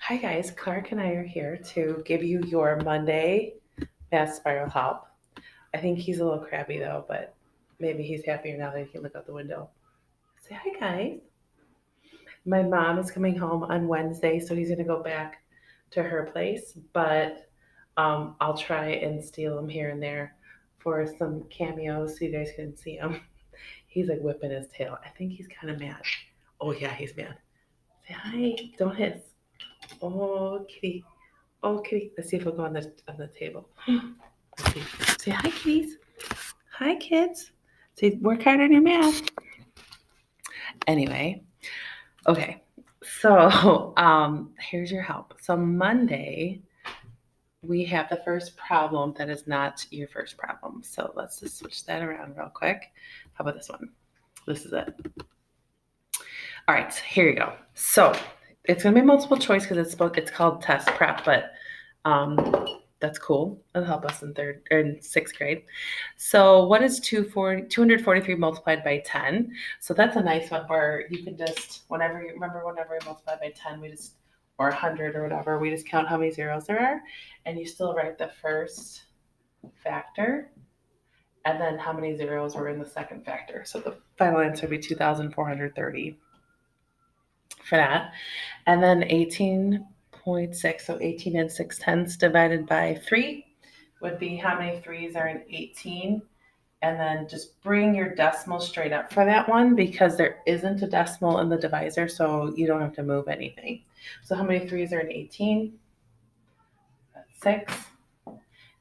Hi guys, Clark and I are here to give you your Monday math spiral help. I think he's a little crabby though, but maybe he's happier now that he can look out the window. Say hi guys. My mom is coming home on Wednesday, so he's gonna go back to her place, but I'll try and steal him here and there for some cameos so you guys can see him. He's like whipping his tail. I think he's kind of mad. Oh yeah, he's mad. Say hi. Don't hiss. Oh kitty. Oh, kitty. Let's see if he'll go on the table. Let's see. Say hi, kitties. Hi, kids. Say work hard on your math. Anyway, okay. So here's your help. So Monday we have the first problem that is not your first problem. So let's just switch that around real quick. How about this one? This is it. All right, here you go. So it's gonna be multiple choice because it's called test prep, but that's cool. It'll help us in sixth grade. So what is 243 multiplied by 10? So that's a nice one where you can just, whenever we multiply by 10, or 100 or whatever, we just count how many zeros there are, and you still write the first factor, and then how many zeros were in the second factor. So the final answer would be 2,430 for that. And then 18.6, so 18 and 6/10 divided by 3 would be how many threes are in 18. And then just bring your decimal straight up for that one because there isn't a decimal in the divisor, so you don't have to move anything. So how many threes are in 18? That's 6.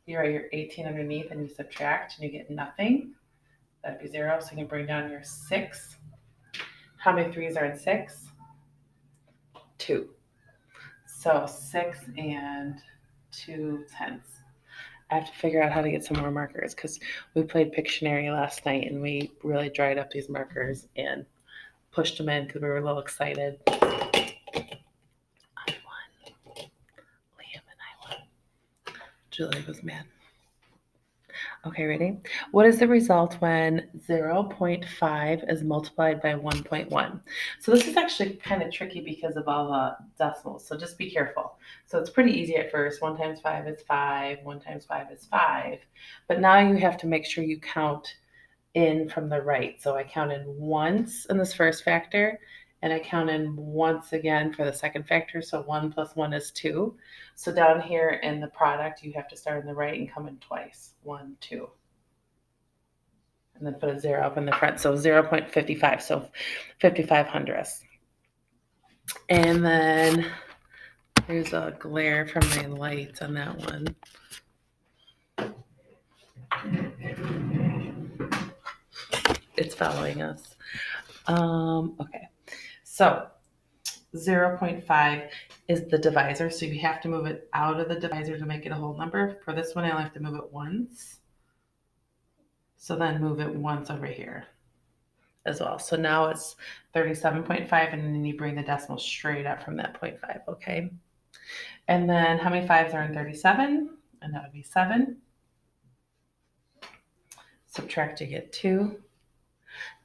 You write your 18 underneath and you subtract and you get nothing. That'd be 0, so you can bring down your 6. How many threes are in 6? 2. So 6 and 2/10. I have to figure out how to get some more markers because we played Pictionary last night and we really dried up these markers and pushed them in because we were a little excited. I won. Liam and I won. Julie was mad. Okay, ready? What is the result when 0.5 is multiplied by 1.1? So this is actually kind of tricky because of all the decimals, so just be careful. So it's pretty easy at first. 1 times 5 is 5, 1 times 5 is 5. But now you have to make sure you count in from the right. So I counted once in this first factor, and I counted once again for the second factor. So 1 plus 1 is 2. So down here in the product, you have to start on the right and come in twice. 1, 2. And then put a 0 up in the front. So 0.55. So 55 hundredths. And then there's a glare from my lights on that one. It's following us. Okay. So 0.5 is the divisor, so you have to move it out of the divisor to make it a whole number. For this one, I only have to move it once. So then move it once over here as well. So now it's 37.5, and then you bring the decimal straight up from that 0.5, okay? And then how many 5s are in 37? And that would be 7. Subtract, you get 2.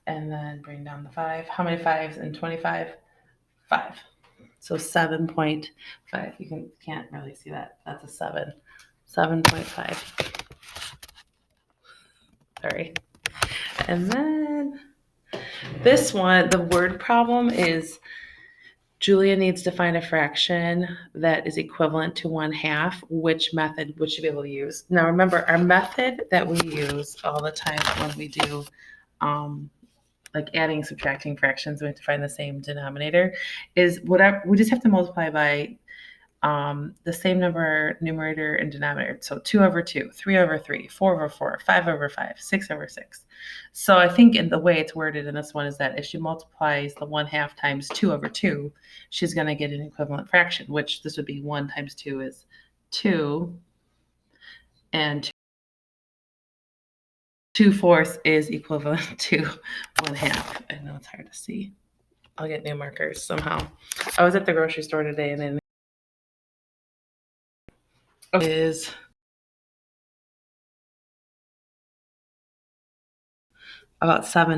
And then bring down the 5. How many 5s in 25? 5. So 7.5. You can't really see that. That's a 7. 7.5. Sorry. And then this one, the word problem is Julia needs to find a fraction that is equivalent to 1/2. Which method would she be able to use? Now remember, our method that we use all the time when we do like adding and subtracting fractions, we have to find the same denominator, is whatever, we just have to multiply by the same number, numerator and denominator. So 2 over 2, 3 over 3, 4 over 4, 5 over 5, 6 over 6. So I think in the way it's worded in this one is that if she multiplies the 1/2 times 2 over 2, she's going to get an equivalent fraction, which this would be 1 times 2 is 2, and 2/4 is equivalent to 1/2. I know it's hard to see. I'll get new markers somehow. I was at the grocery store today and then is about 7